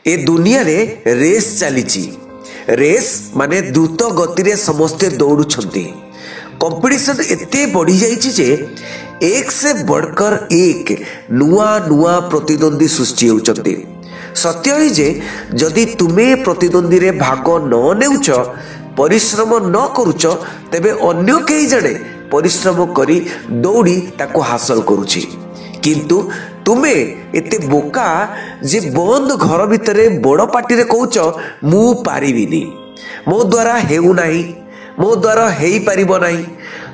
ए दुनिया रे रेस चली रेस माने द्रुत गति रे समस्ते दौड़ुछंती कंपटीशन एते बढ़ी जाइछि जे एक से बढ़कर एक नुआ नुआ प्रतिद्वंदी सृष्टि होउछंती। सत्य ही जे जदि तुमे प्रतिद्वंदी रे भाग न नेउछ परिश्रम न करूछ तेबे अन्य कई जणे परिश्रम करी दौड़ी ताको हासिल करूछि। किंतु तुमे एते बोका जे बंद घर भितरे बड़ पार्टी रे कहूच मु पारिबिनी, मो द्वारा हेउ नाही, मो द्वारा हेई पारिबो नाही।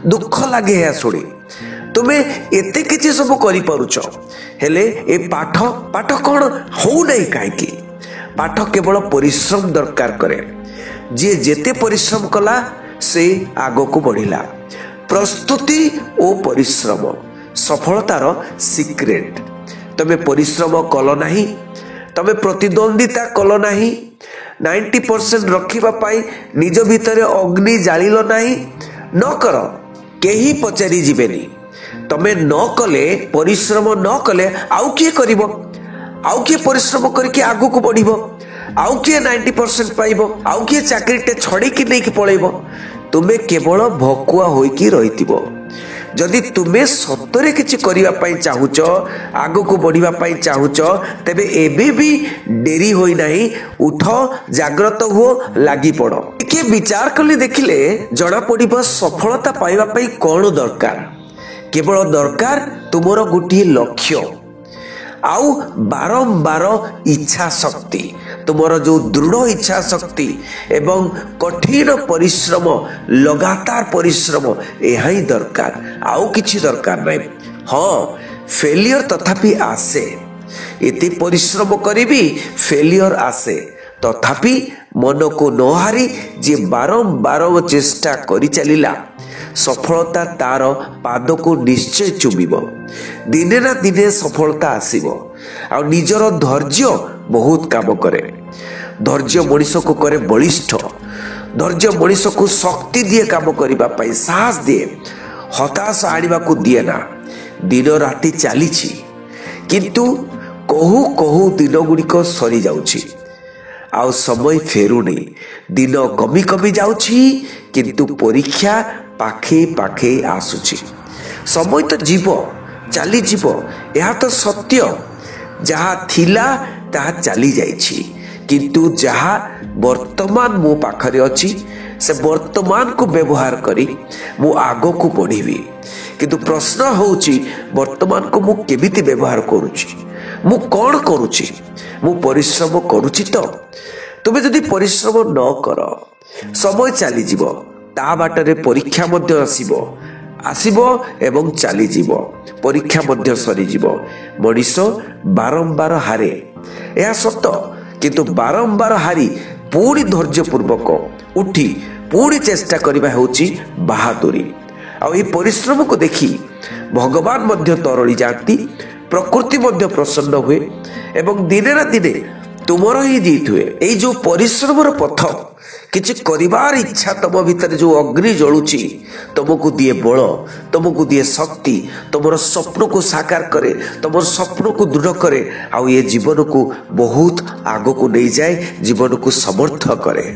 दुख लागे या सुनी तुमे एते किछि सब करि पारुछ हेले ए पाठ पाठ कोन हो नाही काहेकि पाठ केवल परिश्रम दरकार करे। जे जेते परिश्रम कला से आगो को बढ़िला। प्रस्तुति ओ परिश्रम सफलतार सिक्रेट। तमे परिश्रम कल नाही, तमे प्रतिद्वंदिता कल नाही, 90% रखिबा पाई निज भितरे अग्नि जालिलो नाही, न कर केही पचारि जिबेनी। तमे न कले परिश्रम न कले आउ किए करिवो, आउ किए परिश्रम करके आगु को बढ़िबो, आउ किए 90% पाइबो, आउ किए चाकरीटे छड़ी कि नहीं कि पळेइबो। तुमे केवल भकुआ होइकी रहितिबो। जदि तुमे सतरे किछि करिवा पई चाहुच, आगु को बढ़िवा पई चाहुच, तेबे एबे भी डेरी होई नाही। उठ, जाग्रत हो, लागी पड़ो। के विचार कले देखिले जणा पड़िबो सफलता पाइबा पई कोन दरकार। केवल दरकार तुमरो गोटी लक्ष्य आउ बारंबार इच्छा शक्ति। तुमरो जो दृढ़ इच्छा शक्ति एवं कठिन परिश्रम, लगातार परिश्रम यह ही दरकार, आउ किछि दरकार नहीं। हाँ, फेलियर तथापि आसे, इति परिश्रम करिबी फेलियर आसे, तथापि मन को न हारी जे बारंबार चेष्टा करि चलिला सफलता तार पाद को निश्चय चुमिब। दिने ना दिने सफलता आसीब। आ निजर धैर्य बहुत काम करे। धैर्य मनीष को करे बलिष्ठ। धैर्य मनीष को शक्ति दिए काम करबा पई, साहस दिए, हताश आनिबा को दिए ना। दिन राति चलीछि किंतु कहू कहू दिन गुड़िक सरी जाउछि, आउ समय फेरुनी। दिन कमी कमी जाउछि किंतु परीक्षा पाखे पाखे आसुछि। समय तो जीव चली जीव, यह तो सत्य। जहाँ थिला ताहा चली जाइछि, किंतु जहाँ वर्तमान मो पाखरे अछि से वर्तमान को व्यवहार करी मु आगो को बढ़िबी। किंतु प्रश्न होउछि वर्तमान को मु केमिति व्यवहार करूछि, मु कोन करूछि, मु परिश्रम करूछि। तो तुमे जदि परिश्रम न कर समय चली जीव, ता बाटरे परीक्षा मध्य आसीबो एवं चली जीवो, परीक्षा मध्य सरी जीवो। मनीष बारंबार हारे, यह सत्य, किंतु बारंबार हारी पूरी धैर्य पूर्वक उठी पूरी चेष्टा करबा होची बहादुरी। आ ए परिश्रम को देखी भगवान मध्य तरली जाती, प्रकृति मध्य प्रसन्न हुए एवं दिने ना दिने तुमर ही जीत हुए। ए जो परिश्रमर पथ किछि करिवार इच्छा तम भितर जो अग्नि जळुची तुमको दिए बल, तुमको दिए शक्ति, तुमर स्वप्न को साकार करे, तुमर स्वप्न को दृढ़ करे। आ ये जीवन को बहुत आगो को नहीं जाए, जीवन को समर्थ करे।